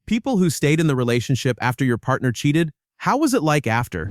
People who stayed in the relationship after your partner cheated, how was it like after?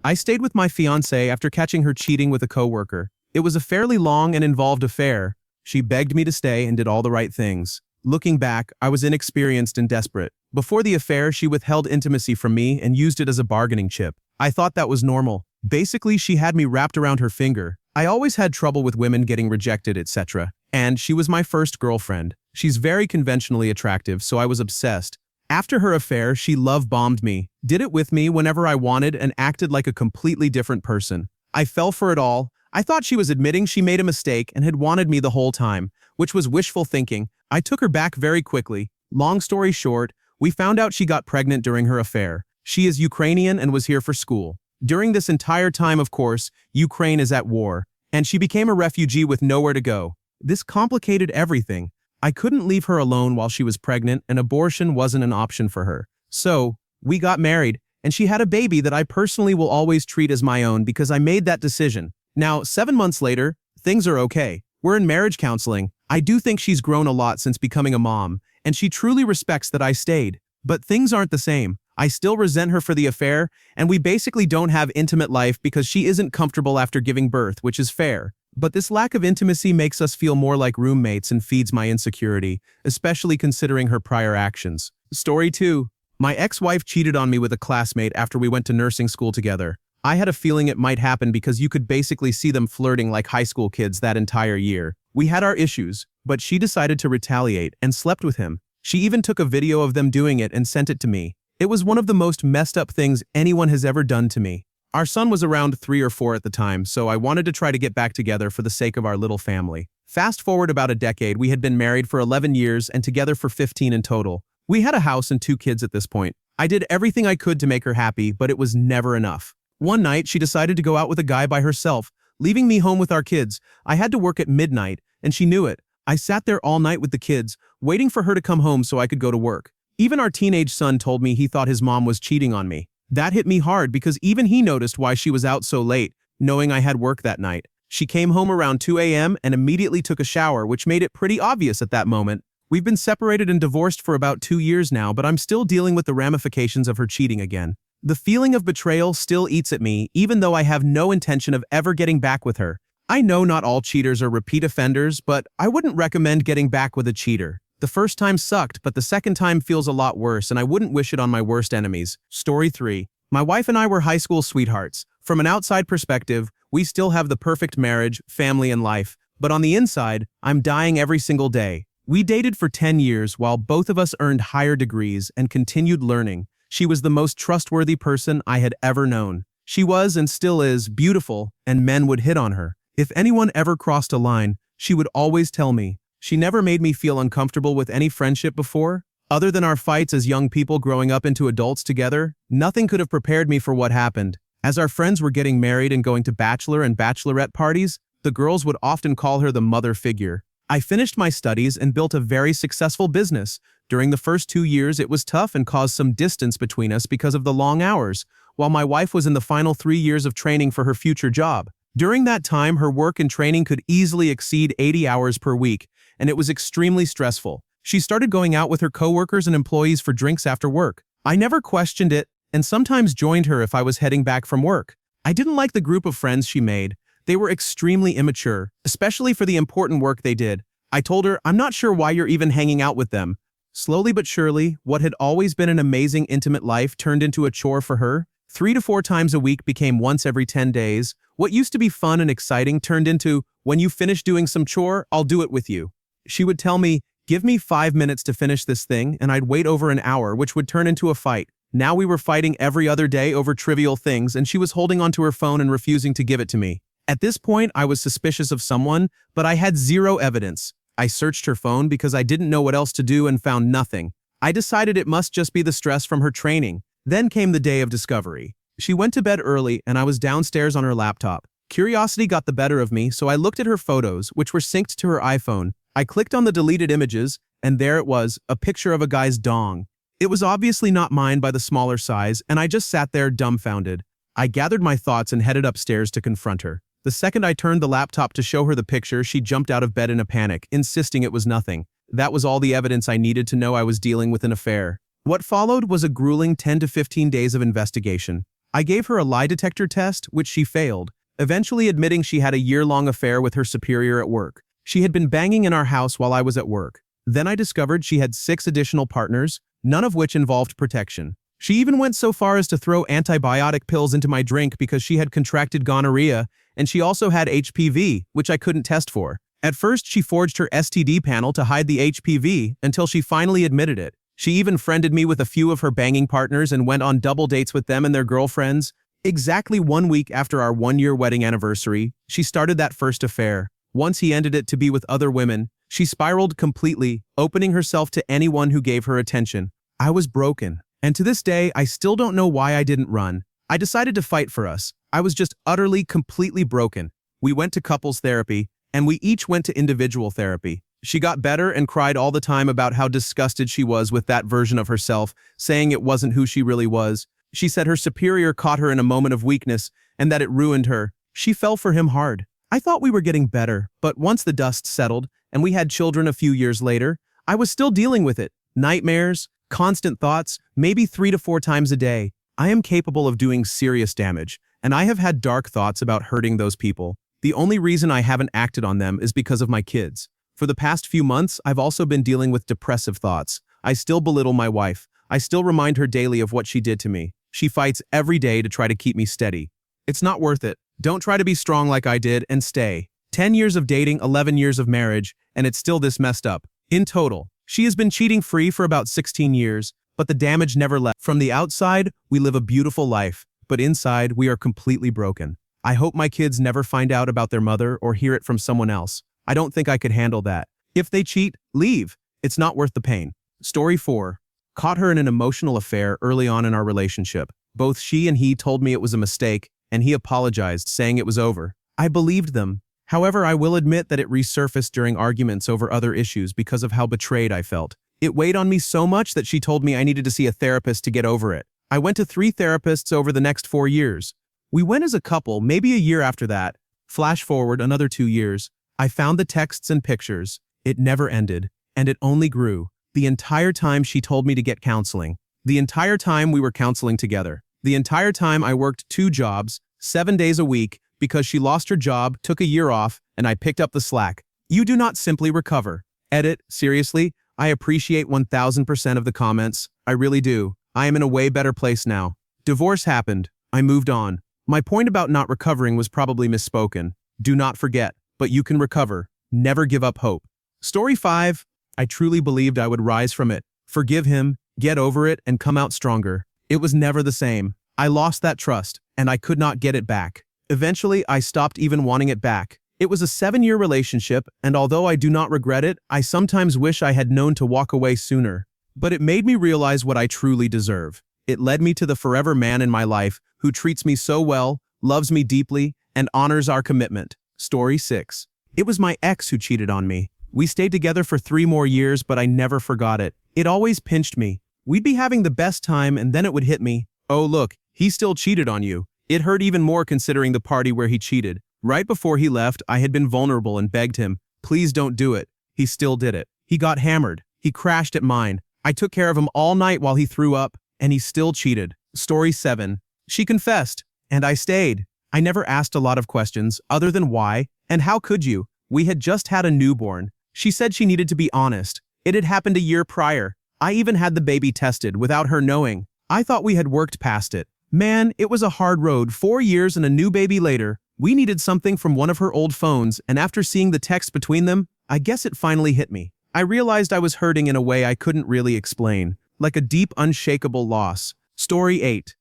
I stayed with my fiancée after catching her cheating with a coworker. It was a fairly long and involved affair. She begged me to stay and did all the right things. Looking back, I was inexperienced and desperate. Before the affair, she withheld intimacy from me and used it as a bargaining chip. I thought that was normal. Basically, she had me wrapped around her finger. I always had trouble with women getting rejected, etc. And she was my first girlfriend. She's very conventionally attractive, so I was obsessed. After her affair, she love-bombed me, did it with me whenever I wanted, and acted like a completely different person. I fell for it all. I thought she was admitting she made a mistake and had wanted me the whole time, which was wishful thinking. I took her back very quickly. Long story short, we found out she got pregnant during her affair. She is Ukrainian and was here for school. During this entire time, of course, Ukraine is at war, and she became a refugee with nowhere to go. This complicated everything. I couldn't leave her alone while she was pregnant, and abortion wasn't an option for her. So, we got married, and she had a baby that I personally will always treat as my own because I made that decision. Now, 7 months later, things are okay. We're in marriage counseling. I do think she's grown a lot since becoming a mom, and she truly respects that I stayed. But things aren't the same. I still resent her for the affair, and we basically don't have intimate life because she isn't comfortable after giving birth, which is fair. But this lack of intimacy makes us feel more like roommates and feeds my insecurity, especially considering her prior actions. Story 2. My ex-wife cheated on me with a classmate after we went to nursing school together. I had a feeling it might happen because you could basically see them flirting like high school kids that entire year. We had our issues, but she decided to retaliate and slept with him. She even took a video of them doing it and sent it to me. It was one of the most messed up things anyone has ever done to me. Our son was around 3 or 4 at the time, so I wanted to try to get back together for the sake of our little family. Fast forward about a decade, we had been married for 11 years and together for 15 in total. We had a house and 2 kids at this point. I did everything I could to make her happy, but it was never enough. One night, she decided to go out with a guy by herself, leaving me home with our kids. I had to work at midnight, and she knew it. I sat there all night with the kids, waiting for her to come home so I could go to work. Even our teenage son told me he thought his mom was cheating on me. That hit me hard because even he noticed why she was out so late, knowing I had work that night. She came home around 2 a.m. and immediately took a shower, which made it pretty obvious at that moment. We've been separated and divorced for about 2 years now, but I'm still dealing with the ramifications of her cheating again. The feeling of betrayal still eats at me, even though I have no intention of ever getting back with her. I know not all cheaters are repeat offenders, but I wouldn't recommend getting back with a cheater. The first time sucked, but the second time feels a lot worse, and I wouldn't wish it on my worst enemies. Story 3. My wife and I were high school sweethearts. From an outside perspective, we still have the perfect marriage, family, and life. But on the inside, I'm dying every single day. We dated for 10 years while both of us earned higher degrees and continued learning. She was the most trustworthy person I had ever known. She was, and still is, beautiful, and men would hit on her. If anyone ever crossed a line, she would always tell me. She never made me feel uncomfortable with any friendship before. Other than our fights as young people growing up into adults together, nothing could have prepared me for what happened. As our friends were getting married and going to bachelor and bachelorette parties, the girls would often call her the mother figure. I finished my studies and built a very successful business. During the first 2 years, it was tough and caused some distance between us because of the long hours, while my wife was in the final 3 years of training for her future job. During that time, her work and training could easily exceed 80 hours per week, and it was extremely stressful. She started going out with her coworkers and employees for drinks after work. I never questioned it, and sometimes joined her if I was heading back from work. I didn't like the group of friends she made. They were extremely immature, especially for the important work they did. I told her, I'm not sure why you're even hanging out with them. Slowly but surely, what had always been an amazing intimate life turned into a chore for her. 3 to 4 times a week became once every 10 days. What used to be fun and exciting turned into, when you finish doing some chore, I'll do it with you. She would tell me, give me 5 minutes to finish this thing, and I'd wait over an hour, which would turn into a fight. Now we were fighting every other day over trivial things, and she was holding onto her phone and refusing to give it to me. At this point, I was suspicious of someone, but I had zero evidence. I searched her phone because I didn't know what else to do and found nothing. I decided it must just be the stress from her training. Then came the day of discovery. She went to bed early, and I was downstairs on her laptop. Curiosity got the better of me, so I looked at her photos, which were synced to her iPhone. I clicked on the deleted images, and there it was, a picture of a guy's dong. It was obviously not mine by the smaller size, and I just sat there dumbfounded. I gathered my thoughts and headed upstairs to confront her. The second I turned the laptop to show her the picture, she jumped out of bed in a panic, insisting it was nothing. That was all the evidence I needed to know I was dealing with an affair. What followed was a grueling 10 to 15 days of investigation. I gave her a lie detector test, which she failed, eventually admitting she had a year-long affair with her superior at work. She had been banging in our house while I was at work. Then I discovered she had 6 additional partners, none of which involved protection. She even went so far as to throw antibiotic pills into my drink because she had contracted gonorrhea, and she also had HPV, which I couldn't test for. At first, she forged her STD panel to hide the HPV until she finally admitted it. She even friended me with a few of her banging partners and went on double dates with them and their girlfriends. Exactly 1 week after our 1-year wedding anniversary, she started that first affair. Once he ended it to be with other women, she spiraled completely, opening herself to anyone who gave her attention. I was broken. And to this day, I still don't know why I didn't run. I decided to fight for us. I was just utterly, completely broken. We went to couples therapy, and we each went to individual therapy. She got better and cried all the time about how disgusted she was with that version of herself, saying it wasn't who she really was. She said her superior caught her in a moment of weakness and that it ruined her. She fell for him hard. I thought we were getting better, but once the dust settled and we had children a few years later, I was still dealing with it. Nightmares, constant thoughts, maybe 3 to 4 times a day. I am capable of doing serious damage, and I have had dark thoughts about hurting those people. The only reason I haven't acted on them is because of my kids. For the past few months, I've also been dealing with depressive thoughts. I still belittle my wife. I still remind her daily of what she did to me. She fights every day to try to keep me steady. It's not worth it. Don't try to be strong like I did and stay. 10 years of dating, 11 years of marriage, and it's still this messed up. In total, she has been cheating free for about 16 years, but the damage never left. From the outside, we live a beautiful life, but inside, we are completely broken. I hope my kids never find out about their mother or hear it from someone else. I don't think I could handle that. If they cheat, leave. It's not worth the pain. Story 4. Caught her in an emotional affair early on in our relationship. Both she and he told me it was a mistake, and he apologized, saying it was over. I believed them. However, I will admit that it resurfaced during arguments over other issues because of how betrayed I felt. It weighed on me so much that she told me I needed to see a therapist to get over it. I went to 3 therapists over the next 4 years. We went as a couple, maybe a year after that. Flash forward another 2 years. I found the texts and pictures. It never ended, and it only grew. The entire time she told me to get counseling. The entire time we were counseling together. The entire time I worked 2 jobs, 7 days a week, because she lost her job, took a year off, and I picked up the slack. You do not simply recover. Edit, seriously, I appreciate 1000% of the comments. I really do. I am in a way better place now. Divorce happened. I moved on. My point about not recovering was probably misspoken. Do not forget, but you can recover. Never give up hope. Story 5. I truly believed I would rise from it, forgive him, get over it, and come out stronger. It was never the same. I lost that trust, and I could not get it back. Eventually, I stopped even wanting it back. It was a 7-year relationship, and although I do not regret it, I sometimes wish I had known to walk away sooner. But it made me realize what I truly deserve. It led me to the forever man in my life who treats me so well, loves me deeply, and honors our commitment. Story 6. It was my ex who cheated on me. We stayed together for 3 more years, but I never forgot it. It always pinched me. We'd be having the best time, and then it would hit me. Oh look, he still cheated on you. It hurt even more considering the party where he cheated. Right before he left, I had been vulnerable and begged him, please don't do it. He still did it. He got hammered. He crashed at mine. I took care of him all night while he threw up, and he still cheated. Story 7. She confessed, and I stayed. I never asked a lot of questions, other than why, and how could you? We had just had a newborn. She said she needed to be honest. It had happened a year prior. I even had the baby tested without her knowing. I thought we had worked past it. Man, it was a hard road. 4 years and a new baby later. We needed something from one of her old phones, and after seeing the text between them, I guess it finally hit me. I realized I was hurting in a way I couldn't really explain, like a deep, unshakable loss. Story 8.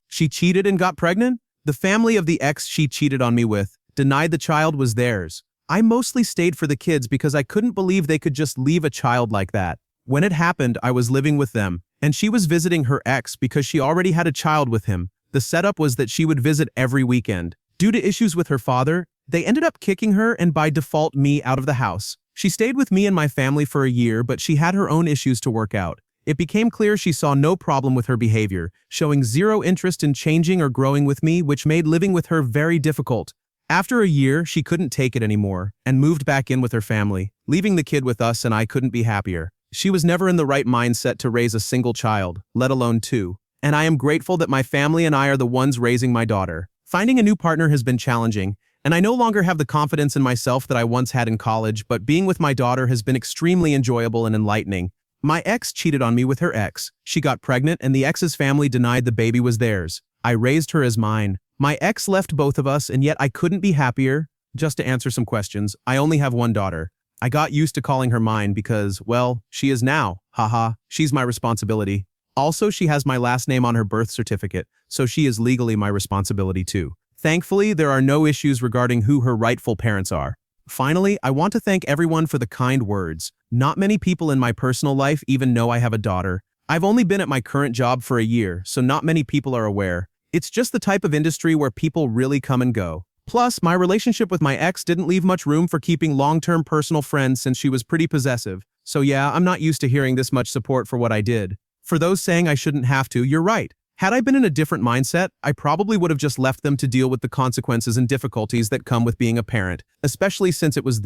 She cheated and got pregnant? The family of the ex she cheated on me with denied the child was theirs. I mostly stayed for the kids because I couldn't believe they could just leave a child like that. When it happened, I was living with them, and she was visiting her ex because she already had a child with him. The setup was that she would visit every weekend. Due to issues with her father, they ended up kicking her and by default me out of the house. She stayed with me and my family for a year, but she had her own issues to work out. It became clear she saw no problem with her behavior, showing zero interest in changing or growing with me, which made living with her very difficult. After a year, she couldn't take it anymore and moved back in with her family, leaving the kid with us, and I couldn't be happier. She was never in the right mindset to raise a single child, let alone two. And I am grateful that my family and I are the ones raising my daughter. Finding a new partner has been challenging, and I no longer have the confidence in myself that I once had in college, but being with my daughter has been extremely enjoyable and enlightening. My ex cheated on me with her ex. She got pregnant and the ex's family denied the baby was theirs. I raised her as mine. My ex left both of us and yet I couldn't be happier. Just to answer some questions, I only have one daughter. I got used to calling her mine because, well, she is now. Haha, she's my responsibility. Also, she has my last name on her birth certificate, so she is legally my responsibility too. Thankfully, there are no issues regarding who her rightful parents are. Finally, I want to thank everyone for the kind words. Not many people in my personal life even know I have a daughter. I've only been at my current job for a year, so not many people are aware. It's just the type of industry where people really come and go. Plus, my relationship with my ex didn't leave much room for keeping long-term personal friends since she was pretty possessive. So yeah, I'm not used to hearing this much support for what I did. For those saying I shouldn't have to, you're right. Had I been in a different mindset, I probably would have just left them to deal with the consequences and difficulties that come with being a parent, especially since it was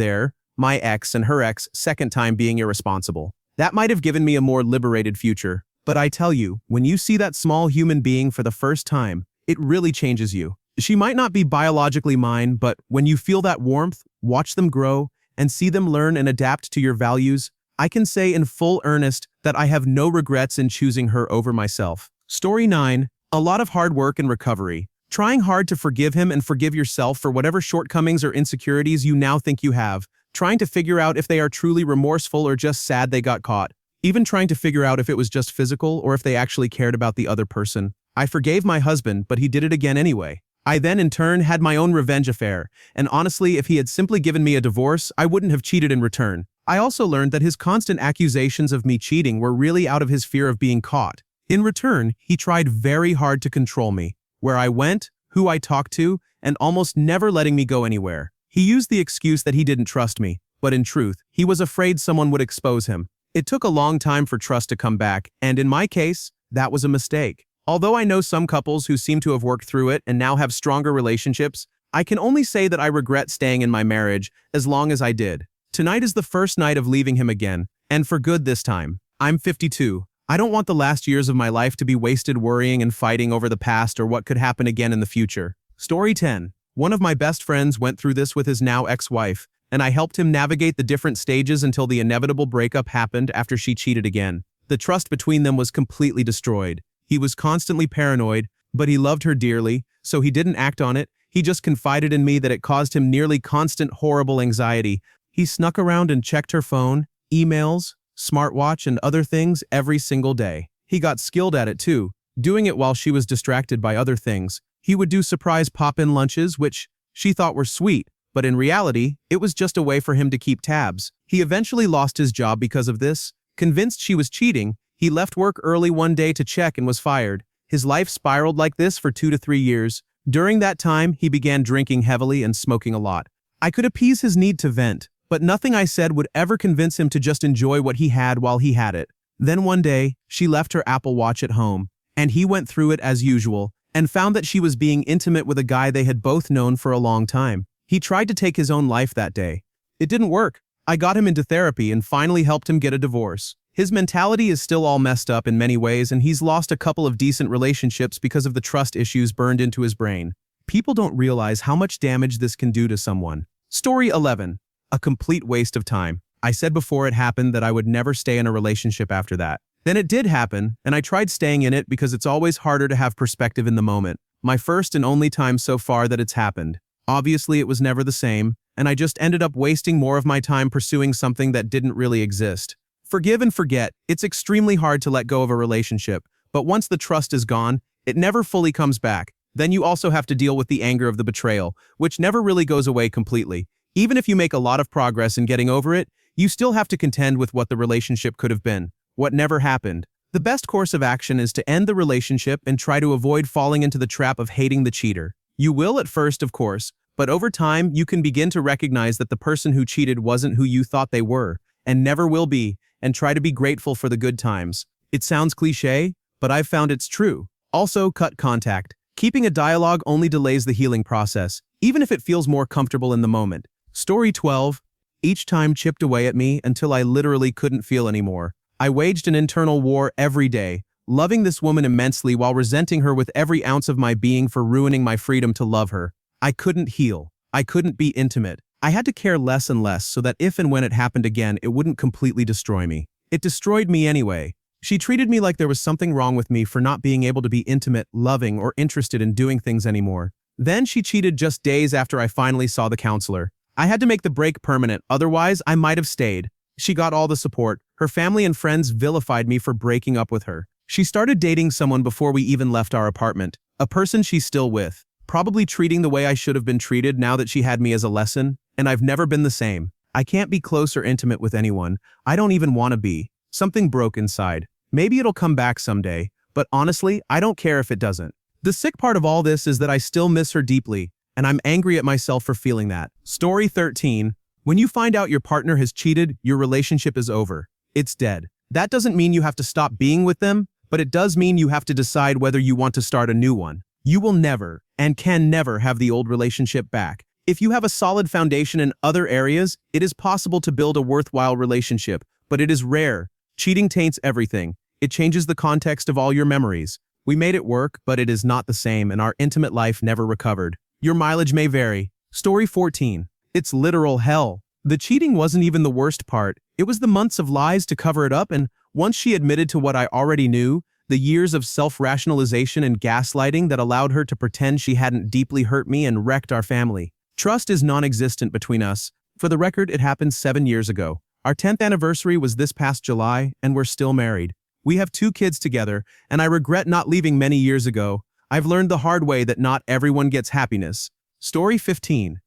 my ex and her ex, second time being irresponsible. That might have given me a more liberated future. But I tell you, when you see that small human being for the first time, it really changes you. She might not be biologically mine, but when you feel that warmth, watch them grow, and see them learn and adapt to your values, I can say in full earnest that I have no regrets in choosing her over myself. Story 9. A lot of hard work and recovery. Trying hard to forgive him and forgive yourself for whatever shortcomings or insecurities you now think you have. Trying to figure out if they are truly remorseful or just sad they got caught. Even trying to figure out if it was just physical or if they actually cared about the other person. I forgave my husband, but he did it again anyway. I then in turn had my own revenge affair, and honestly, if he had simply given me a divorce, I wouldn't have cheated in return. I also learned that his constant accusations of me cheating were really out of his fear of being caught. In return, he tried very hard to control me, where I went, who I talked to, and almost never letting me go anywhere. He used the excuse that he didn't trust me, but in truth, he was afraid someone would expose him. It took a long time for trust to come back, and in my case, that was a mistake. Although I know some couples who seem to have worked through it and now have stronger relationships, I can only say that I regret staying in my marriage as long as I did. Tonight is the first night of leaving him again, and for good this time. I'm 52. I don't want the last years of my life to be wasted worrying and fighting over the past or what could happen again in the future. Story 10. One of my best friends went through this with his now ex-wife, and I helped him navigate the different stages until the inevitable breakup happened after she cheated again. The trust between them was completely destroyed. He was constantly paranoid, but he loved her dearly, so he didn't act on it. He just confided in me that it caused him nearly constant horrible anxiety. He snuck around and checked her phone, emails, smartwatch, and other things every single day. He got skilled at it too, doing it while she was distracted by other things. He would do surprise pop-in lunches, which she thought were sweet, but in reality, it was just a way for him to keep tabs. He eventually lost his job because of this. Convinced she was cheating, he left work early one day to check and was fired. His life spiraled like this for 2 to 3 years. During that time, he began drinking heavily and smoking a lot. I could appease his need to vent, but nothing I said would ever convince him to just enjoy what he had while he had it. Then one day, she left her Apple Watch at home, and he went through it as usual, and found that she was being intimate with a guy they had both known for a long time. He tried to take his own life that day. It didn't work. I got him into therapy and finally helped him get a divorce. His mentality is still all messed up in many ways, and he's lost a couple of decent relationships because of the trust issues burned into his brain. People don't realize how much damage this can do to someone. Story 11. A complete waste of time. I said before it happened that I would never stay in a relationship after that. Then it did happen, and I tried staying in it because it's always harder to have perspective in the moment. My first and only time so far that it's happened. Obviously, it was never the same, and I just ended up wasting more of my time pursuing something that didn't really exist. Forgive and forget. It's extremely hard to let go of a relationship, but once the trust is gone, it never fully comes back. Then you also have to deal with the anger of the betrayal, which never really goes away completely. Even if you make a lot of progress in getting over it, you still have to contend with what the relationship could have been, what never happened. The best course of action is to end the relationship and try to avoid falling into the trap of hating the cheater. You will at first, of course, but over time, you can begin to recognize that the person who cheated wasn't who you thought they were, and never will be, and try to be grateful for the good times. It sounds cliché, but I've found it's true. Also, cut contact. Keeping a dialogue only delays the healing process, even if it feels more comfortable in the moment. Story 12. Each time chipped away at me until I literally couldn't feel anymore. I waged an internal war every day, loving this woman immensely while resenting her with every ounce of my being for ruining my freedom to love her. I couldn't heal. I couldn't be intimate. I had to care less and less so that if and when it happened again, it wouldn't completely destroy me. It destroyed me anyway. She treated me like there was something wrong with me for not being able to be intimate, loving, or interested in doing things anymore. Then she cheated just days after I finally saw the counselor. I had to make the break permanent, otherwise I might have stayed. She got all the support. Her family and friends vilified me for breaking up with her. She started dating someone before we even left our apartment, a person she's still with, probably treating the way I should have been treated now that she had me as a lesson, and I've never been the same. I can't be close or intimate with anyone. I don't even want to be. Something broke inside. Maybe it'll come back someday, but honestly, I don't care if it doesn't. The sick part of all this is that I still miss her deeply, and I'm angry at myself for feeling that. Story 13. When you find out your partner has cheated, your relationship is over. It's dead. That doesn't mean you have to stop being with them, but it does mean you have to decide whether you want to start a new one. You will never, and can never, have the old relationship back. If you have a solid foundation in other areas, it is possible to build a worthwhile relationship, but it is rare. Cheating taints everything. It changes the context of all your memories. We made it work, but it is not the same, and our intimate life never recovered. Your mileage may vary. Story 14. It's literal hell. The cheating wasn't even the worst part. It was the months of lies to cover it up, and once she admitted to what I already knew, the years of self-rationalization and gaslighting that allowed her to pretend she hadn't deeply hurt me and wrecked our family. Trust is non-existent between us. For the record, it happened 7 years ago. Our 10th anniversary was this past July, and we're still married. We have 2 kids together, and I regret not leaving many years ago. I've learned the hard way that not everyone gets happiness. Story 15.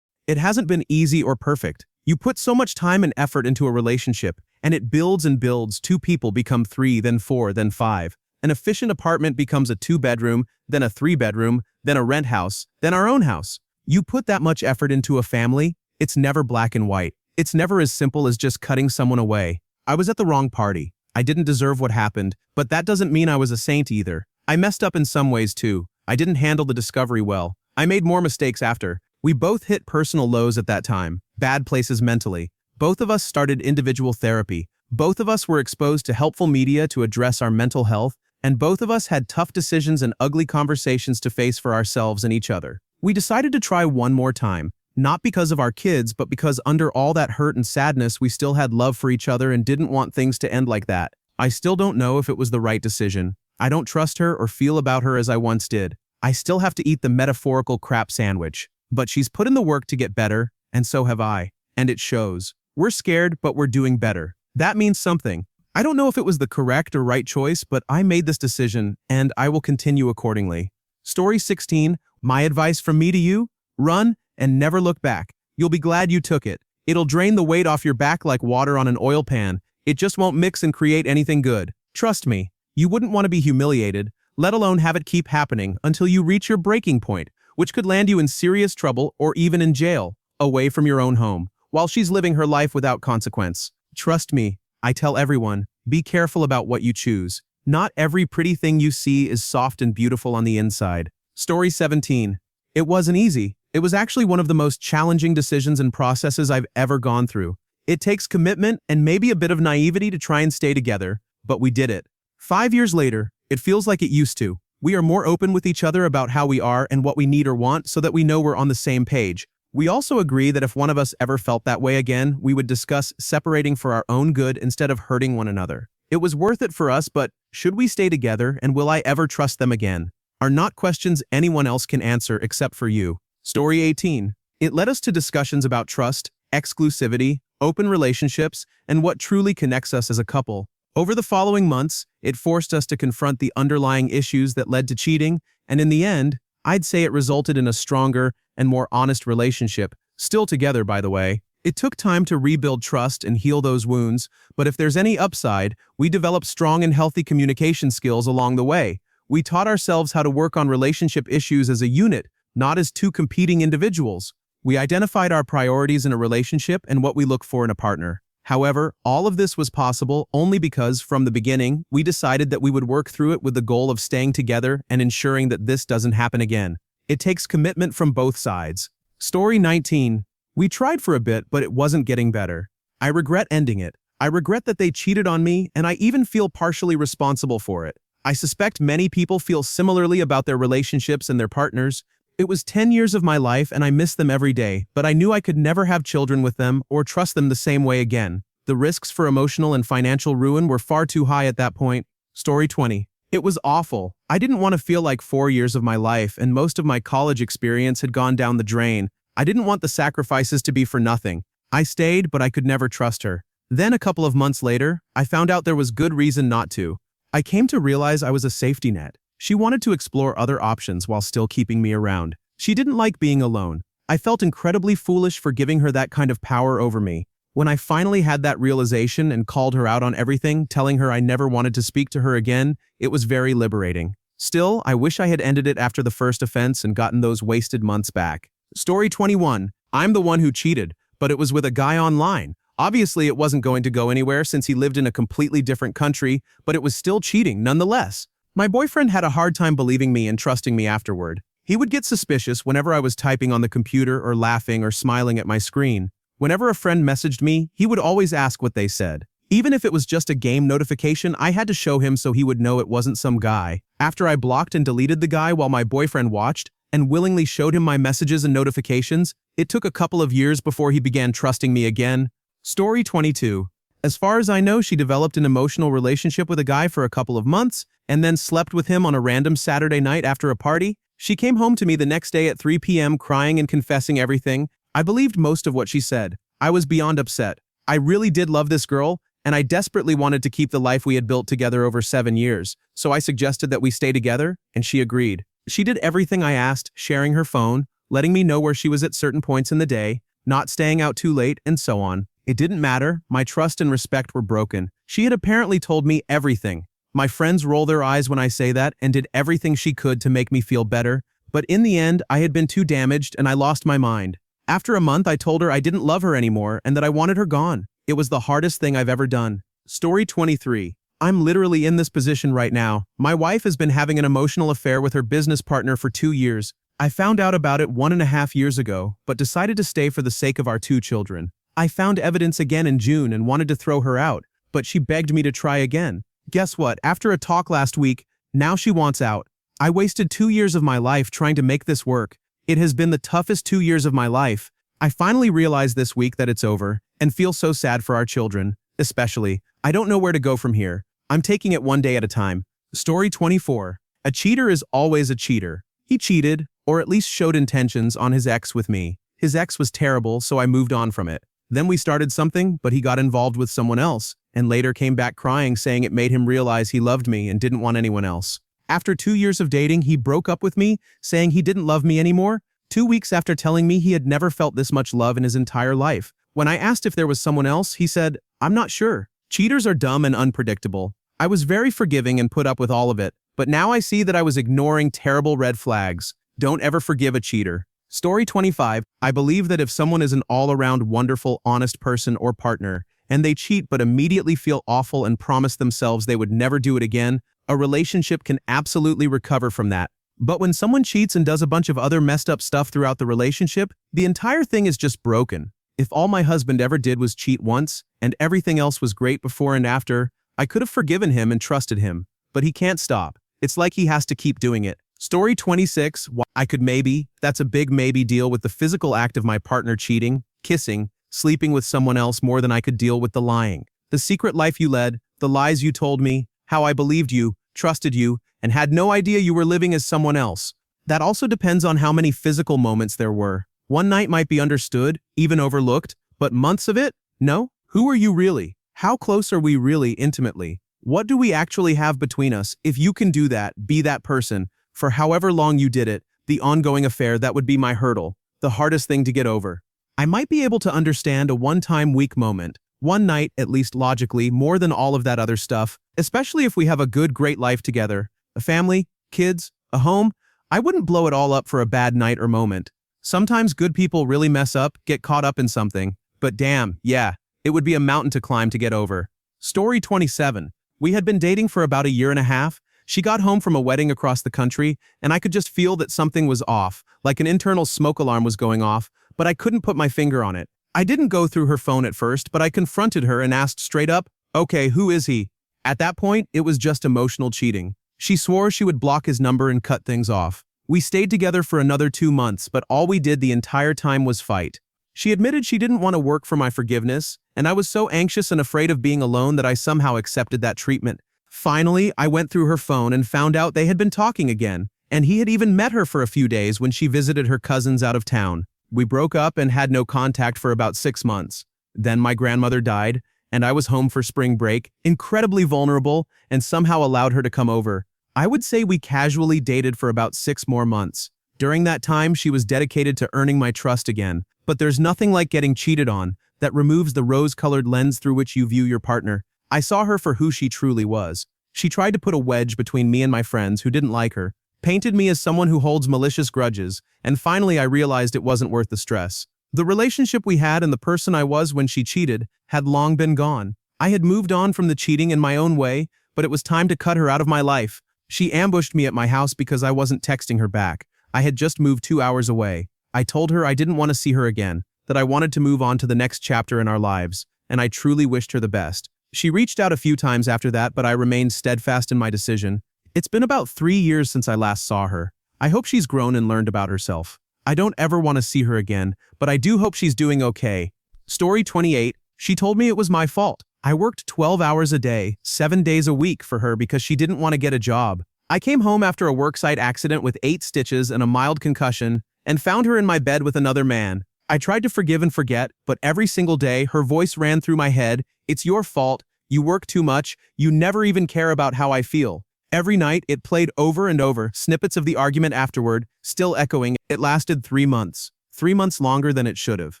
It hasn't been easy or perfect. You put so much time and effort into a relationship, and it builds and builds. 2 people become 3, then 4, then 5. An efficient apartment becomes a 2-bedroom, then a 3-bedroom, then a rent house, then our own house. You put that much effort into a family, it's never black and white. It's never as simple as just cutting someone away. I was at the wrong party. I didn't deserve what happened, but that doesn't mean I was a saint either. I messed up in some ways too. I didn't handle the discovery well. I made more mistakes after. We both hit personal lows at that time, bad places mentally. Both of us started individual therapy. Both of us were exposed to helpful media to address our mental health, and both of us had tough decisions and ugly conversations to face for ourselves and each other. We decided to try one more time, not because of our kids, but because under all that hurt and sadness, we still had love for each other and didn't want things to end like that. I still don't know if it was the right decision. I don't trust her or feel about her as I once did. I still have to eat the metaphorical crap sandwich. But she's put in the work to get better, and so have I. And it shows. We're scared, but we're doing better. That means something. I don't know if it was the correct or right choice, but I made this decision, and I will continue accordingly. Story 16. My advice from me to you? Run and never look back. You'll be glad you took it. It'll drain the weight off your back like water on an oil pan. It just won't mix and create anything good. Trust me. You wouldn't want to be humiliated, let alone have it keep happening until you reach your breaking point, which could land you in serious trouble or even in jail, away from your own home, while she's living her life without consequence. Trust me, I tell everyone, be careful about what you choose. Not every pretty thing you see is soft and beautiful on the inside. Story 17. It wasn't easy. It was actually one of the most challenging decisions and processes I've ever gone through. It takes commitment and maybe a bit of naivety to try and stay together, but we did it. 5 years later, it feels like it used to. We are more open with each other about how we are and what we need or want so that we know we're on the same page. We also agree that if one of us ever felt that way again, we would discuss separating for our own good instead of hurting one another. It was worth it for us, but should we stay together and will I ever trust them again? Are not questions anyone else can answer except for you. Story 18. It led us to discussions about trust, exclusivity, open relationships, and what truly connects us as a couple. Over the following months, it forced us to confront the underlying issues that led to cheating, and in the end, I'd say it resulted in a stronger and more honest relationship, still together by the way. It took time to rebuild trust and heal those wounds, but if there's any upside, we developed strong and healthy communication skills along the way. We taught ourselves how to work on relationship issues as a unit, not as 2 competing individuals. We identified our priorities in a relationship and what we look for in a partner. However, all of this was possible only because, from the beginning, we decided that we would work through it with the goal of staying together and ensuring that this doesn't happen again. It takes commitment from both sides. Story 19. We tried for a bit, but it wasn't getting better. I regret ending it. I regret that they cheated on me, and I even feel partially responsible for it. I suspect many people feel similarly about their relationships and their partners. It was 10 years of my life and I miss them every day, but I knew I could never have children with them or trust them the same way again. The risks for emotional and financial ruin were far too high at that point. Story 20. It was awful. I didn't want to feel like 4 years of my life and most of my college experience had gone down the drain. I didn't want the sacrifices to be for nothing. I stayed, but I could never trust her. Then a couple of months later, I found out there was good reason not to. I came to realize I was a safety net. She wanted to explore other options while still keeping me around. She didn't like being alone. I felt incredibly foolish for giving her that kind of power over me. When I finally had that realization and called her out on everything, telling her I never wanted to speak to her again, it was very liberating. Still, I wish I had ended it after the first offense and gotten those wasted months back. Story 21. I'm the one who cheated, but it was with a guy online. Obviously, it wasn't going to go anywhere since he lived in a completely different country, but it was still cheating nonetheless. My boyfriend had a hard time believing me and trusting me afterward. He would get suspicious whenever I was typing on the computer or laughing or smiling at my screen. Whenever a friend messaged me, he would always ask what they said. Even if it was just a game notification, I had to show him so he would know it wasn't some guy. After I blocked and deleted the guy while my boyfriend watched, and willingly showed him my messages and notifications, it took a couple of years before he began trusting me again. Story 22. As far as I know, she developed an emotional relationship with a guy for a couple of months, and then slept with him on a random Saturday night after a party. She came home to me the next day at 3 p.m. crying and confessing everything. I believed most of what she said. I was beyond upset. I really did love this girl, and I desperately wanted to keep the life we had built together over 7 years, so I suggested that we stay together, and she agreed. She did everything I asked, sharing her phone, letting me know where she was at certain points in the day, not staying out too late, and so on. It didn't matter. My trust and respect were broken. She had apparently told me everything. My friends roll their eyes when I say that and did everything she could to make me feel better, but in the end, I had been too damaged and I lost my mind. After a month, I told her I didn't love her anymore and that I wanted her gone. It was the hardest thing I've ever done. Story 23. I'm literally in this position right now. My wife has been having an emotional affair with her business partner for 2 years. I found out about it 1.5 years ago, but decided to stay for the sake of our 2 children. I found evidence again in June and wanted to throw her out, but she begged me to try again. Guess what? After a talk last week, now she wants out. I wasted 2 years of my life trying to make this work. It has been the toughest 2 years of my life. I finally realized this week that it's over and feel so sad for our children, especially. I don't know where to go from here. I'm taking it one day at a time. Story 24. A cheater is always a cheater. He cheated, or at least showed intentions, on his ex with me. His ex was terrible, so I moved on from it. Then we started something, but he got involved with someone else, and later came back crying saying it made him realize he loved me and didn't want anyone else. After 2 years of dating, he broke up with me, saying he didn't love me anymore, 2 weeks after telling me he had never felt this much love in his entire life. When I asked if there was someone else, he said, "I'm not sure." Cheaters are dumb and unpredictable. I was very forgiving and put up with all of it, but now I see that I was ignoring terrible red flags. Don't ever forgive a cheater. Story 25. I believe that if someone is an all-around wonderful, honest person or partner, and they cheat but immediately feel awful and promise themselves they would never do it again, a relationship can absolutely recover from that. But when someone cheats and does a bunch of other messed up stuff throughout the relationship, the entire thing is just broken. If all my husband ever did was cheat once, and everything else was great before and after, I could have forgiven him and trusted him. But he can't stop. It's like he has to keep doing it. Story 26. I could maybe, that's a big maybe, deal with the physical act of my partner cheating, kissing, sleeping with someone else more than I could deal with the lying. The secret life you led, the lies you told me, how I believed you, trusted you, and had no idea you were living as someone else. That also depends on how many physical moments there were. One night might be understood, even overlooked, but months of it? No? Who are you really? How close are we really intimately? What do we actually have between us? If you can do that, be that person. For however long you did it, the ongoing affair, that would be my hurdle, the hardest thing to get over. I might be able to understand a one-time weak moment, one night, at least logically, more than all of that other stuff, especially if we have a good, great life together, a family, kids, a home. I wouldn't blow it all up for a bad night or moment. Sometimes good people really mess up, get caught up in something, but damn, yeah, it would be a mountain to climb to get over. Story 27. We had been dating for about 1.5 years. She got home from a wedding across the country, and I could just feel that something was off, like an internal smoke alarm was going off, but I couldn't put my finger on it. I didn't go through her phone at first, but I confronted her and asked straight up, "Okay, who is he?" At that point, it was just emotional cheating. She swore she would block his number and cut things off. We stayed together for another 2 months, but all we did the entire time was fight. She admitted she didn't want to work for my forgiveness, and I was so anxious and afraid of being alone that I somehow accepted that treatment. Finally, I went through her phone and found out they had been talking again, and he had even met her for a few days when she visited her cousins out of town. We broke up and had no contact for about 6 months. Then my grandmother died, and I was home for spring break, incredibly vulnerable, and somehow allowed her to come over. I would say we casually dated for about 6 more months. During that time, she was dedicated to earning my trust again. But there's nothing like getting cheated on that removes the rose-colored lens through which you view your partner. I saw her for who she truly was. She tried to put a wedge between me and my friends who didn't like her, painted me as someone who holds malicious grudges, and finally I realized it wasn't worth the stress. The relationship we had and the person I was when she cheated had long been gone. I had moved on from the cheating in my own way, but it was time to cut her out of my life. She ambushed me at my house because I wasn't texting her back. I had just moved 2 hours away. I told her I didn't want to see her again, that I wanted to move on to the next chapter in our lives, and I truly wished her the best. She reached out a few times after that, but I remained steadfast in my decision. It's been about 3 years since I last saw her. I hope she's grown and learned about herself. I don't ever want to see her again, but I do hope she's doing okay. Story 28. She told me it was my fault. I worked 12 hours a day, 7 days a week for her because she didn't want to get a job. I came home after a worksite accident with 8 stitches and a mild concussion and found her in my bed with another man. I tried to forgive and forget, but every single day her voice ran through my head. "It's your fault. You work too much. You never even care about how I feel." Every night it played over and over, snippets of the argument afterward, still echoing. It lasted 3 months. 3 months longer than it should have.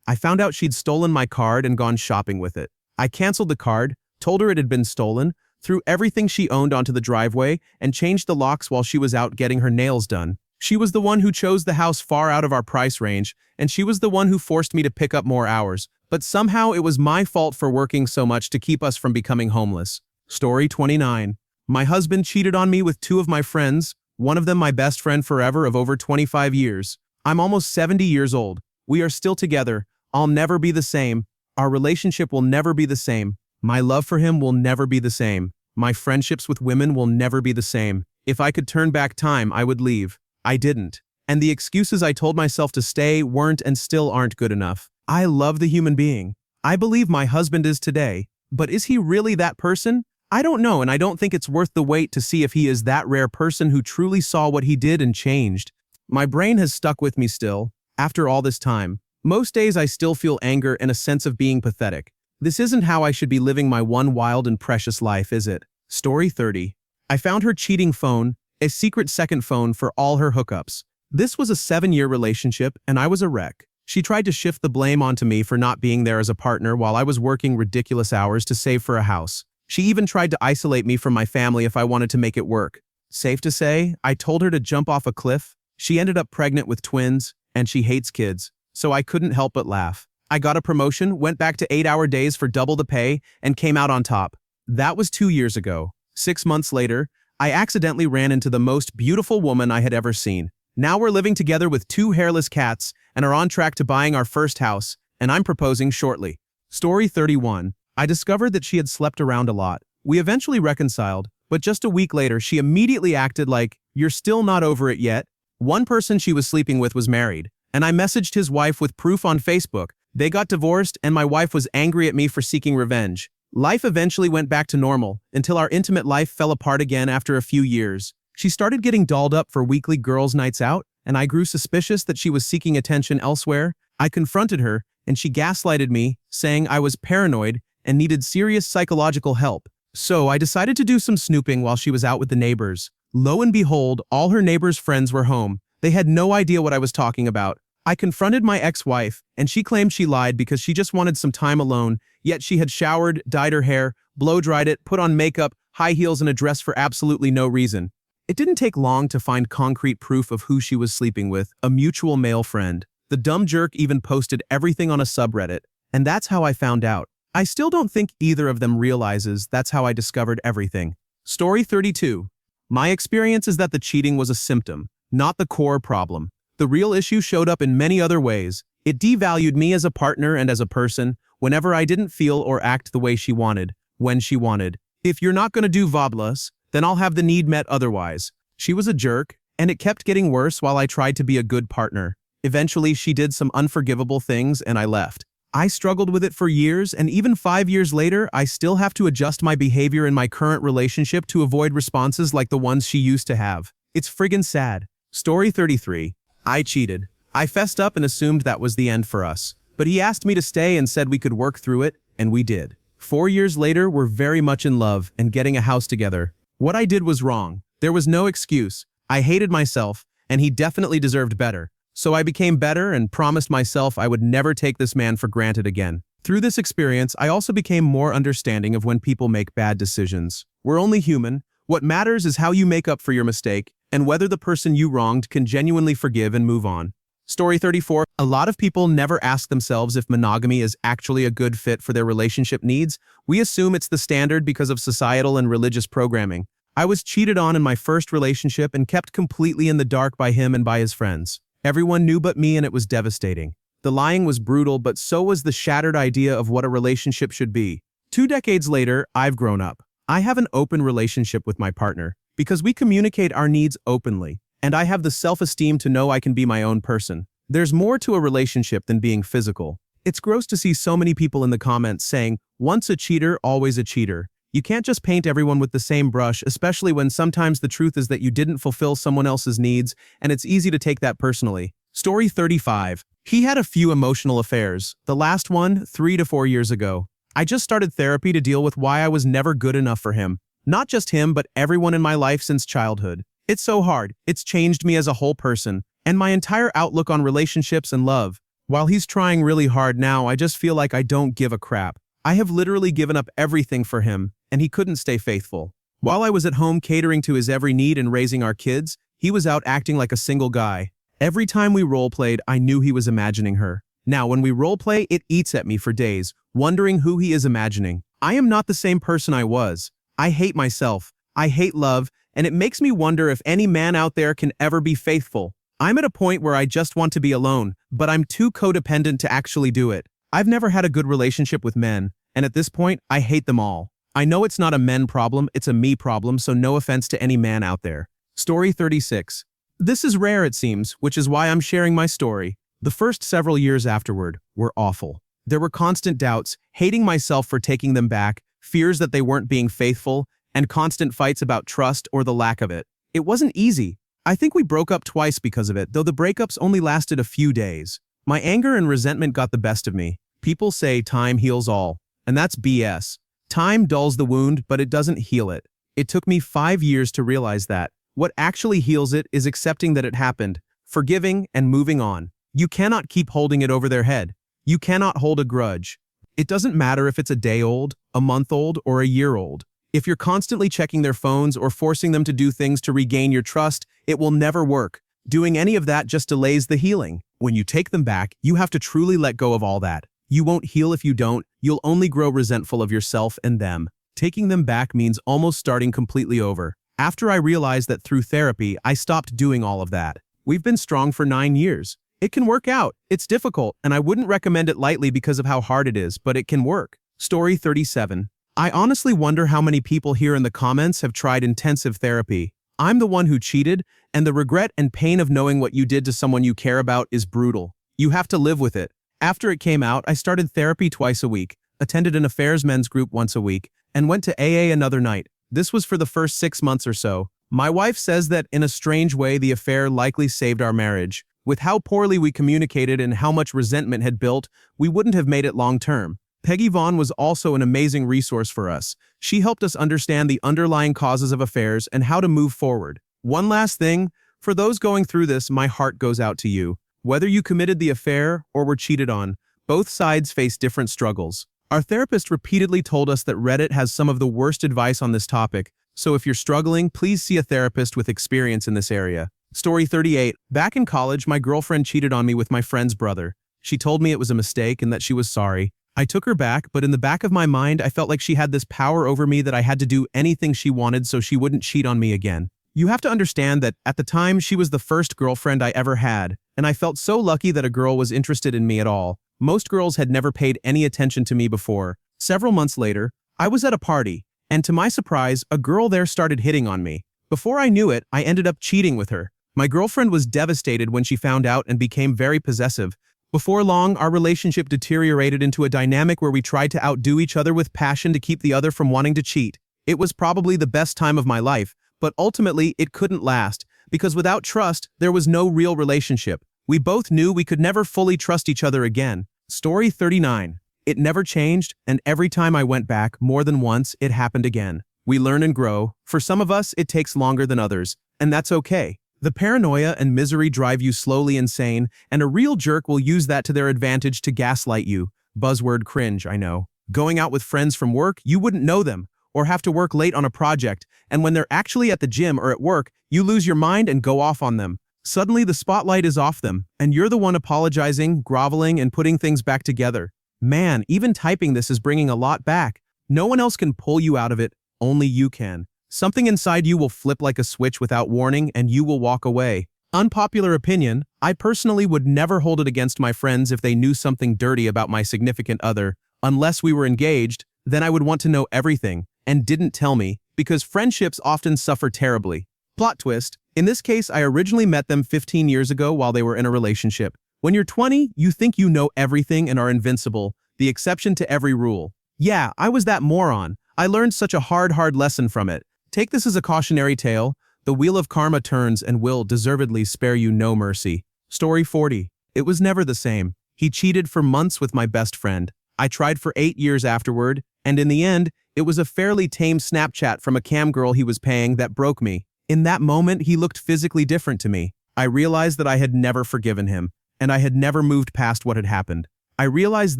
I found out she'd stolen my card and gone shopping with it. I canceled the card, told her it had been stolen, threw everything she owned onto the driveway, and changed the locks while she was out getting her nails done. She was the one who chose the house far out of our price range, and she was the one who forced me to pick up more hours. But somehow it was my fault for working so much to keep us from becoming homeless. Story 29. My husband cheated on me with 2 of my friends, one of them my best friend forever of over 25 years. I'm almost 70 years old. We are still together. I'll never be the same. Our relationship will never be the same. My love for him will never be the same. My friendships with women will never be the same. If I could turn back time, I would leave. I didn't. And the excuses I told myself to stay weren't and still aren't good enough. I love the human being. I believe my husband is today. But is he really that person? I don't know, and I don't think it's worth the wait to see if he is that rare person who truly saw what he did and changed. My brain has stuck with me still, after all this time. Most days I still feel anger and a sense of being pathetic. This isn't how I should be living my one wild and precious life, is it? Story 30. I found her cheating phone, a secret second phone for all her hookups. This was a 7-year relationship, and I was a wreck. She tried to shift the blame onto me for not being there as a partner while I was working ridiculous hours to save for a house. She even tried to isolate me from my family if I wanted to make it work. Safe to say, I told her to jump off a cliff. She ended up pregnant with twins, and she hates kids, so I couldn't help but laugh. I got a promotion, went back to 8-hour days for double the pay, and came out on top. That was 2 years ago. 6 months later, I accidentally ran into the most beautiful woman I had ever seen. Now we're living together with 2 hairless cats and are on track to buying our first house, and I'm proposing shortly. Story 31. I discovered that she had slept around a lot. We eventually reconciled, but just a week later she immediately acted like, "You're still not over it yet." One person she was sleeping with was married, and I messaged his wife with proof on Facebook. They got divorced, and my wife was angry at me for seeking revenge. Life eventually went back to normal, until our intimate life fell apart again after a few years. She started getting dolled up for weekly girls' nights out, and I grew suspicious that she was seeking attention elsewhere. I confronted her, and she gaslighted me, saying I was paranoid and needed serious psychological help. So I decided to do some snooping while she was out with the neighbors. Lo and behold, all her neighbors' friends were home. They had no idea what I was talking about. I confronted my ex-wife, and she claimed she lied because she just wanted some time alone, yet she had showered, dyed her hair, blow-dried it, put on makeup, high heels, and a dress for absolutely no reason. It didn't take long to find concrete proof of who she was sleeping with, a mutual male friend. The dumb jerk even posted everything on a subreddit, and that's how I found out. I still don't think either of them realizes that's how I discovered everything. Story 32. My experience is that the cheating was a symptom, not the core problem. The real issue showed up in many other ways. It devalued me as a partner and as a person whenever I didn't feel or act the way she wanted, when she wanted. If you're not gonna do voblas, then I'll have the need met otherwise. She was a jerk, and it kept getting worse while I tried to be a good partner. Eventually, she did some unforgivable things and I left. I struggled with it for years, and even 5 years later, I still have to adjust my behavior in my current relationship to avoid responses like the ones she used to have. It's friggin' sad. Story 33. I cheated. I fessed up and assumed that was the end for us. But he asked me to stay and said we could work through it, and we did. 4 years later, we're very much in love and getting a house together. What I did was wrong. There was no excuse. I hated myself, and he definitely deserved better. So I became better and promised myself I would never take this man for granted again. Through this experience, I also became more understanding of when people make bad decisions. We're only human. What matters is how you make up for your mistake and whether the person you wronged can genuinely forgive and move on. Story 34. A lot of people never ask themselves if monogamy is actually a good fit for their relationship needs. We assume it's the standard because of societal and religious programming. I was cheated on in my first relationship and kept completely in the dark by him and by his friends. Everyone knew but me, and it was devastating. The lying was brutal, but so was the shattered idea of what a relationship should be. 2 decades later, I've grown up. I have an open relationship with my partner because we communicate our needs openly, and I have the self-esteem to know I can be my own person. There's more to a relationship than being physical. It's gross to see so many people in the comments saying, "Once a cheater, always a cheater." You can't just paint everyone with the same brush, especially when sometimes the truth is that you didn't fulfill someone else's needs, and it's easy to take that personally. Story 35. He had a few emotional affairs, the last one 3 to 4 years ago. I just started therapy to deal with why I was never good enough for him. Not just him, but everyone in my life since childhood. It's so hard. It's changed me as a whole person, and my entire outlook on relationships and love. While he's trying really hard now, I just feel like I don't give a crap. I have literally given up everything for him, and he couldn't stay faithful. While I was at home catering to his every need and raising our kids, he was out acting like a single guy. Every time we role-played, I knew he was imagining her. Now, when we role-play, it eats at me for days, wondering who he is imagining. I am not the same person I was. I hate myself. I hate love, and it makes me wonder if any man out there can ever be faithful. I'm at a point where I just want to be alone, but I'm too codependent to actually do it. I've never had a good relationship with men, and at this point, I hate them all. I know it's not a men problem, it's a me problem, so no offense to any man out there. Story 36. This is rare, it seems, which is why I'm sharing my story. The first several years afterward were awful. There were constant doubts, hating myself for taking them back, fears that they weren't being faithful, and constant fights about trust or the lack of it. It wasn't easy. I think we broke up twice because of it, though the breakups only lasted a few days. My anger and resentment got the best of me. People say time heals all, and that's BS. Time dulls the wound, but it doesn't heal it. It took me 5 years to realize that. What actually heals it is accepting that it happened, forgiving, and moving on. You cannot keep holding it over their head. You cannot hold a grudge. It doesn't matter if it's a day old, a month old, or a year old. If you're constantly checking their phones or forcing them to do things to regain your trust, it will never work. Doing any of that just delays the healing. When you take them back, you have to truly let go of all that. You won't heal if you don't. You'll only grow resentful of yourself and them. Taking them back means almost starting completely over. After I realized that through therapy, I stopped doing all of that. We've been strong for 9 years. It can work out. It's difficult, and I wouldn't recommend it lightly because of how hard it is, but it can work. Story 37. I honestly wonder how many people here in the comments have tried intensive therapy. I'm the one who cheated, and the regret and pain of knowing what you did to someone you care about is brutal. You have to live with it. After it came out, I started therapy twice a week, attended an affairs men's group once a week, and went to AA another night. This was for the first 6 months or so. My wife says that in a strange way, the affair likely saved our marriage. With how poorly we communicated and how much resentment had built, we wouldn't have made it long term. Peggy Vaughn was also an amazing resource for us. She helped us understand the underlying causes of affairs and how to move forward. One last thing, for those going through this, my heart goes out to you. Whether you committed the affair or were cheated on, both sides face different struggles. Our therapist repeatedly told us that Reddit has some of the worst advice on this topic, so if you're struggling, please see a therapist with experience in this area. Story 38. Back in college, my girlfriend cheated on me with my friend's brother. She told me it was a mistake and that she was sorry. I took her back, but in the back of my mind, I felt like she had this power over me that I had to do anything she wanted so she wouldn't cheat on me again. You have to understand that at the time, she was the first girlfriend I ever had, and I felt so lucky that a girl was interested in me at all. Most girls had never paid any attention to me before. Several months later, I was at a party, and to my surprise, a girl there started hitting on me. Before I knew it, I ended up cheating with her. My girlfriend was devastated when she found out and became very possessive. Before long, our relationship deteriorated into a dynamic where we tried to outdo each other with passion to keep the other from wanting to cheat. It was probably the best time of my life, but ultimately it couldn't last, because without trust, there was no real relationship. We both knew we could never fully trust each other again. Story 39. It never changed, and every time I went back, more than once, it happened again. We learn and grow. For some of us, it takes longer than others, and that's okay. The paranoia and misery drive you slowly insane, and a real jerk will use that to their advantage to gaslight you. Buzzword cringe, I know. Going out with friends from work, you wouldn't know them, or have to work late on a project, and when they're actually at the gym or at work, you lose your mind and go off on them. Suddenly the spotlight is off them, and you're the one apologizing, groveling, and putting things back together. Man, even typing this is bringing a lot back. No one else can pull you out of it, only you can. Something inside you will flip like a switch without warning, and you will walk away. Unpopular opinion, I personally would never hold it against my friends if they knew something dirty about my significant other. Unless we were engaged, then I would want to know everything, and didn't tell me, because friendships often suffer terribly. Plot twist, in this case I originally met them 15 years ago while they were in a relationship. When you're 20, you think you know everything and are invincible, the exception to every rule. Yeah, I was that moron. I learned such a hard lesson from it. Take this as a cautionary tale. The wheel of karma turns and will deservedly spare you no mercy. Story 40. It was never the same. He cheated for months with my best friend. I tried for 8 years afterward, and in the end, it was a fairly tame Snapchat from a cam girl he was paying that broke me. In that moment, he looked physically different to me. I realized that I had never forgiven him, and I had never moved past what had happened. I realized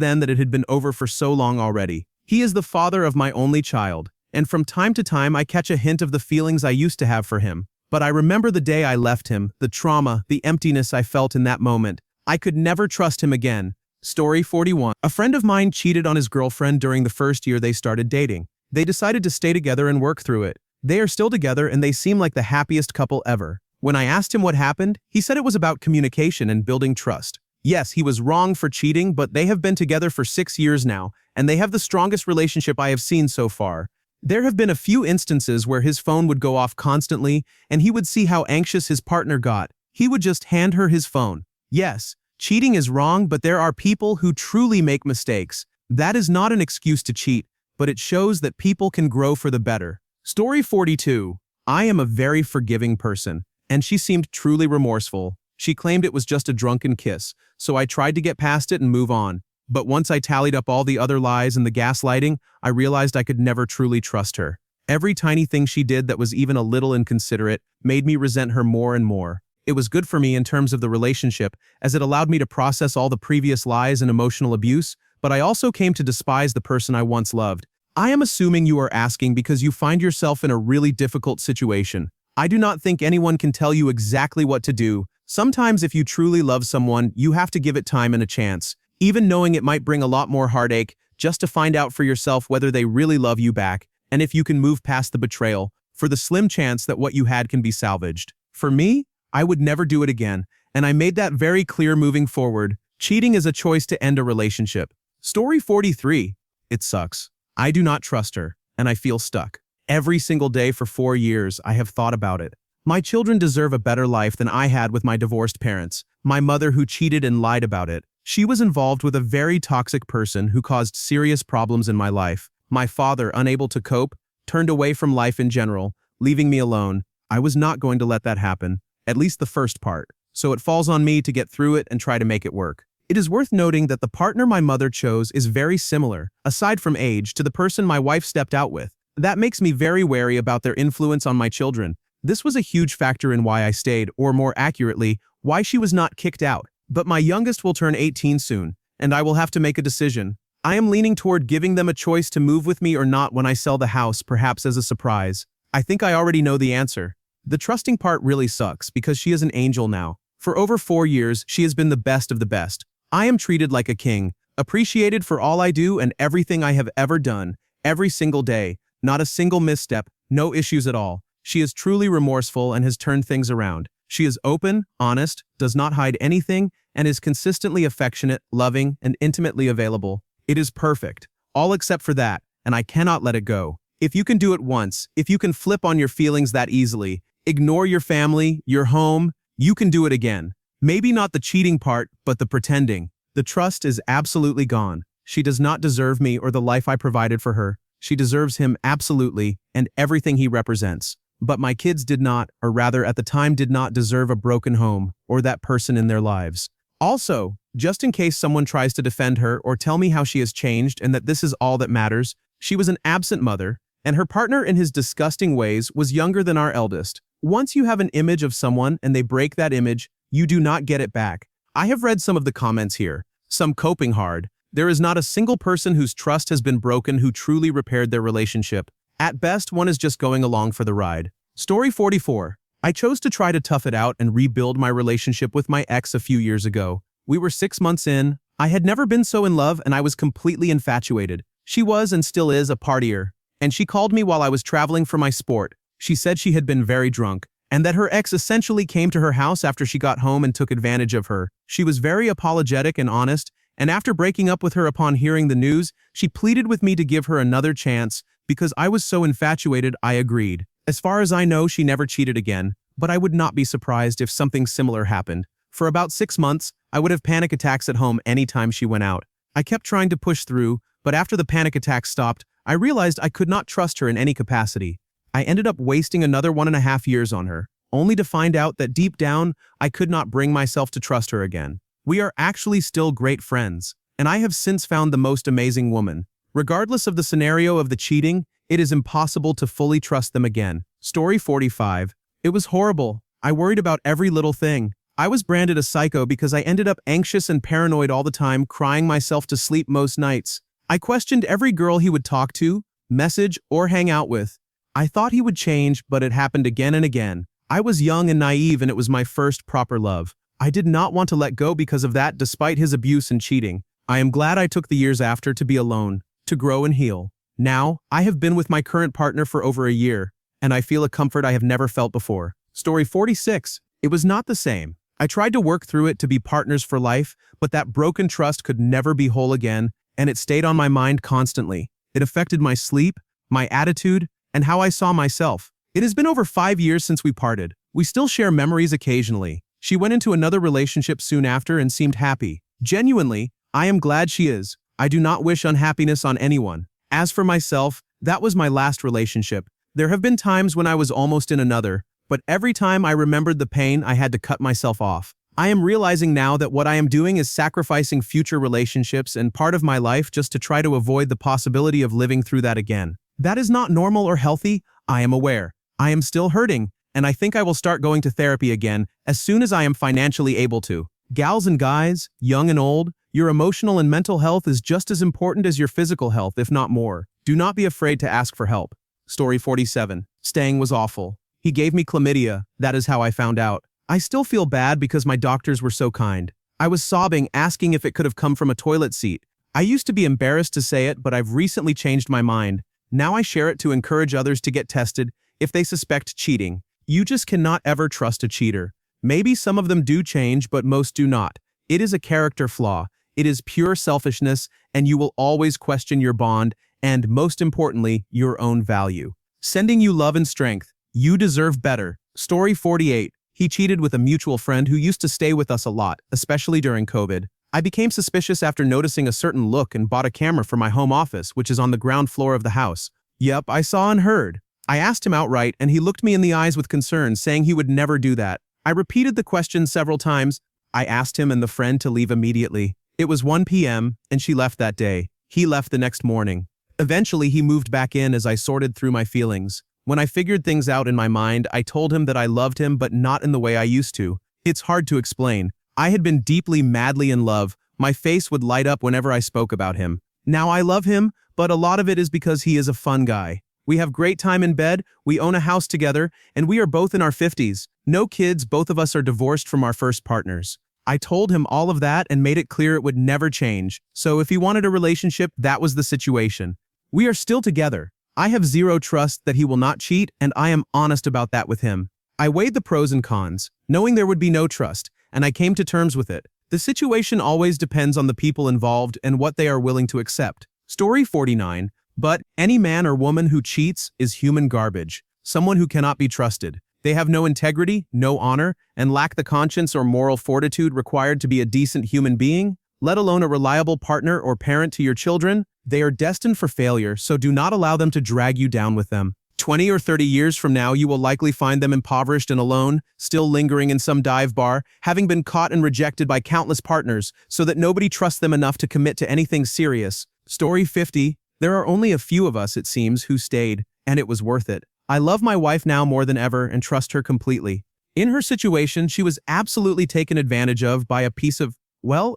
then that it had been over for so long already. He is the father of my only child, and from time to time I catch a hint of the feelings I used to have for him. But I remember the day I left him, the trauma, the emptiness I felt in that moment. I could never trust him again. Story 41. A friend of mine cheated on his girlfriend during the first year they started dating. They decided to stay together and work through it. They are still together and they seem like the happiest couple ever. When I asked him what happened, he said it was about communication and building trust. Yes, he was wrong for cheating, but they have been together for 6 years now, and they have the strongest relationship I have seen so far. There have been a few instances where his phone would go off constantly, and he would see how anxious his partner got. He would just hand her his phone. Yes, cheating is wrong, but there are people who truly make mistakes. That is not an excuse to cheat, but it shows that people can grow for the better. Story 42. I am a very forgiving person, and she seemed truly remorseful. She claimed it was just a drunken kiss, so I tried to get past it and move on. But once I tallied up all the other lies and the gaslighting, I realized I could never truly trust her. Every tiny thing she did that was even a little inconsiderate made me resent her more and more. It was good for me in terms of the relationship, as it allowed me to process all the previous lies and emotional abuse, but I also came to despise the person I once loved. I am assuming you are asking because you find yourself in a really difficult situation. I do not think anyone can tell you exactly what to do. Sometimes if you truly love someone, you have to give it time and a chance, even knowing it might bring a lot more heartache, just to find out for yourself whether they really love you back, and if you can move past the betrayal, for the slim chance that what you had can be salvaged. For me, I would never do it again, and I made that very clear moving forward. Cheating is a choice to end a relationship. Story 43. It sucks. I do not trust her, and I feel stuck. Every single day for 4 years, I have thought about it. My children deserve a better life than I had with my divorced parents. My mother who cheated and lied about it. She was involved with a very toxic person who caused serious problems in my life. My father, unable to cope, turned away from life in general, leaving me alone. I was not going to let that happen, at least the first part. So it falls on me to get through it and try to make it work. It is worth noting that the partner my mother chose is very similar, aside from age, to the person my wife stepped out with. That makes me very wary about their influence on my children. This was a huge factor in why I stayed, or more accurately, why she was not kicked out. But my youngest will turn 18 soon, and I will have to make a decision. I am leaning toward giving them a choice to move with me or not when I sell the house, perhaps as a surprise. I think I already know the answer. The trusting part really sucks because she is an angel now. For over 4 years, she has been the best of the best. I am treated like a king, appreciated for all I do and everything I have ever done, every single day, not a single misstep, no issues at all. She is truly remorseful and has turned things around. She is open, honest, does not hide anything, and is consistently affectionate, loving, and intimately available. It is perfect. All except for that, and I cannot let it go. If you can do it once, if you can flip on your feelings that easily, ignore your family, your home, you can do it again. Maybe not the cheating part, but the pretending. The trust is absolutely gone. She does not deserve me or the life I provided for her. She deserves him absolutely, and everything he represents. But my kids did not, or rather at the time did not deserve a broken home, or that person in their lives. Also, just in case someone tries to defend her or tell me how she has changed and that this is all that matters, she was an absent mother, and her partner in his disgusting ways was younger than our eldest. Once you have an image of someone and they break that image, you do not get it back. I have read some of the comments here, some coping hard. There is not a single person whose trust has been broken who truly repaired their relationship. At best, one is just going along for the ride. Story 44. I chose to try to tough it out and rebuild my relationship with my ex a few years ago. We were 6 months in. I had never been so in love and I was completely infatuated. She was and still is a partier. And she called me while I was traveling for my sport. She said she had been very drunk, and that her ex essentially came to her house after she got home and took advantage of her. She was very apologetic and honest, and after breaking up with her upon hearing the news, she pleaded with me to give her another chance. Because I was so infatuated, I agreed. As far as I know, she never cheated again, but I would not be surprised if something similar happened. For about 6 months, I would have panic attacks at home anytime she went out. I kept trying to push through, but after the panic attacks stopped, I realized I could not trust her in any capacity. I ended up wasting another 1.5 years on her, only to find out that deep down, I could not bring myself to trust her again. We are actually still great friends, and I have since found the most amazing woman. Regardless of the scenario of the cheating, it is impossible to fully trust them again. Story 45. It was horrible. I worried about every little thing. I was branded a psycho because I ended up anxious and paranoid all the time, crying myself to sleep most nights. I questioned every girl he would talk to, message, or hang out with. I thought he would change, but it happened again and again. I was young and naive and it was my first proper love. I did not want to let go because of that despite his abuse and cheating. I am glad I took the years after to be alone, to grow and heal. Now, I have been with my current partner for over a year, and I feel a comfort I have never felt before. Story 46. It was not the same. I tried to work through it to be partners for life, but that broken trust could never be whole again, and it stayed on my mind constantly. It affected my sleep, my attitude, and how I saw myself. It has been over 5 years since we parted. We still share memories occasionally. She went into another relationship soon after and seemed happy. Genuinely, I am glad she is. I do not wish unhappiness on anyone. As for myself, that was my last relationship. There have been times when I was almost in another, but every time I remembered the pain, I had to cut myself off. I am realizing now that what I am doing is sacrificing future relationships and part of my life just to try to avoid the possibility of living through that again. That is not normal or healthy, I am aware. I am still hurting, and I think I will start going to therapy again as soon as I am financially able to. Gals and guys, young and old, your emotional and mental health is just as important as your physical health, if not more. Do not be afraid to ask for help. Story 47. Staying was awful. He gave me chlamydia. That is how I found out. I still feel bad because my doctors were so kind. I was sobbing, asking if it could have come from a toilet seat. I used to be embarrassed to say it, but I've recently changed my mind. Now I share it to encourage others to get tested if they suspect cheating. You just cannot ever trust a cheater. Maybe some of them do change, but most do not. It is a character flaw. It is pure selfishness, and you will always question your bond and, most importantly, your own value. Sending you love and strength. You deserve better. Story 48. He cheated with a mutual friend who used to stay with us a lot, especially during COVID. I became suspicious after noticing a certain look and bought a camera for my home office, which is on the ground floor of the house. Yep, I saw and heard. I asked him outright, and he looked me in the eyes with concern, saying he would never do that. I repeated the question several times. I asked him and the friend to leave immediately. It was 1 p.m., and she left that day. He left the next morning. Eventually, he moved back in as I sorted through my feelings. When I figured things out in my mind, I told him that I loved him, but not in the way I used to. It's hard to explain. I had been deeply, madly in love. My face would light up whenever I spoke about him. Now I love him, but a lot of it is because he is a fun guy. We have great time in bed, we own a house together, and we are both in our 50s. No kids, both of us are divorced from our first partners. I told him all of that and made it clear it would never change. So if he wanted a relationship, that was the situation. We are still together. I have zero trust that he will not cheat, and I am honest about that with him. I weighed the pros and cons, knowing there would be no trust, and I came to terms with it. The situation always depends on the people involved and what they are willing to accept. Story 49. But any man or woman who cheats is human garbage, someone who cannot be trusted. They have no integrity, no honor, and lack the conscience or moral fortitude required to be a decent human being, let alone a reliable partner or parent to your children. They are destined for failure, so do not allow them to drag you down with them. 20 or 30 years from now, you will likely find them impoverished and alone, still lingering in some dive bar, having been caught and rejected by countless partners, so that nobody trusts them enough to commit to anything serious. Story 50. There are only a few of us, it seems, who stayed, and it was worth it. I love my wife now more than ever and trust her completely. In her situation, she was absolutely taken advantage of by a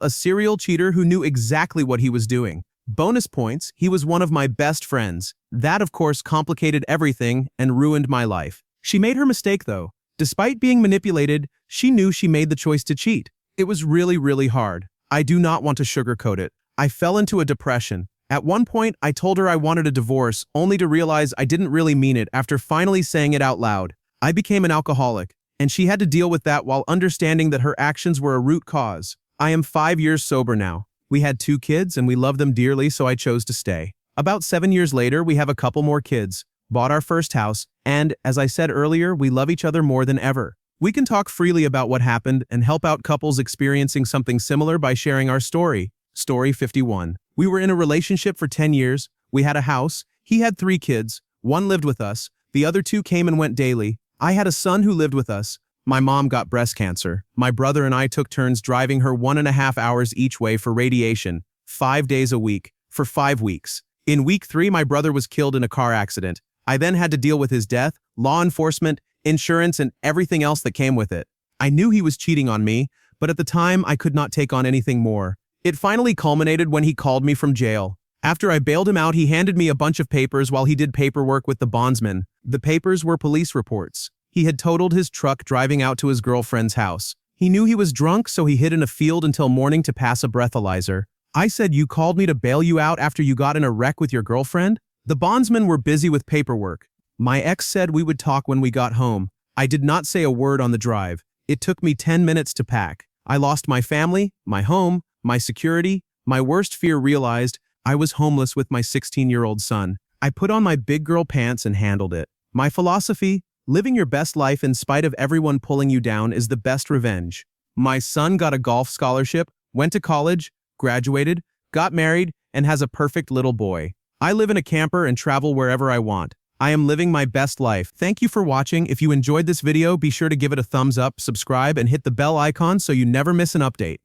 a serial cheater who knew exactly what he was doing. Bonus points, he was one of my best friends. That, of course, complicated everything and ruined my life. She made her mistake, though. Despite being manipulated, she knew she made the choice to cheat. It was really, really hard. I do not want to sugarcoat it. I fell into a depression. At one point, I told her I wanted a divorce, only to realize I didn't really mean it after finally saying it out loud. I became an alcoholic, and she had to deal with that while understanding that her actions were a root cause. I am 5 years sober now. We had 2 kids and we loved them dearly, so I chose to stay. About 7 years later, we have a couple more kids, bought our first house, and, as I said earlier, we love each other more than ever. We can talk freely about what happened and help out couples experiencing something similar by sharing our story. Story 51. We were in a relationship for 10 years, we had a house, he had 3 kids, 1 lived with us, the other 2 came and went daily. I had a son who lived with us. My mom got breast cancer. My brother and I took turns driving her 1.5 hours each way for radiation, 5 days a week, for 5 weeks. In week 3, my brother was killed in a car accident. I then had to deal with his death, law enforcement, insurance, and everything else that came with it. I knew he was cheating on me, but at the time I could not take on anything more. It finally culminated when he called me from jail. After I bailed him out, he handed me a bunch of papers while he did paperwork with the bondsman. The papers were police reports. He had totaled his truck driving out to his girlfriend's house. He knew he was drunk, so he hid in a field until morning to pass a breathalyzer. I said, "You called me to bail you out after you got in a wreck with your girlfriend?" The bondsmen were busy with paperwork. My ex said we would talk when we got home. I did not say a word on the drive. It took me 10 minutes to pack. I lost my family, my home, my security. My worst fear realized. I was homeless with my 16-year-old son. I put on my big girl pants and handled it. My philosophy: living your best life in spite of everyone pulling you down is the best revenge. My son got a golf scholarship, went to college, graduated, got married, and has a perfect little boy. I live in a camper and travel wherever I want. I am living my best life. Thank you for watching. If you enjoyed this video, be sure to give it a thumbs up, subscribe, and hit the bell icon so you never miss an update.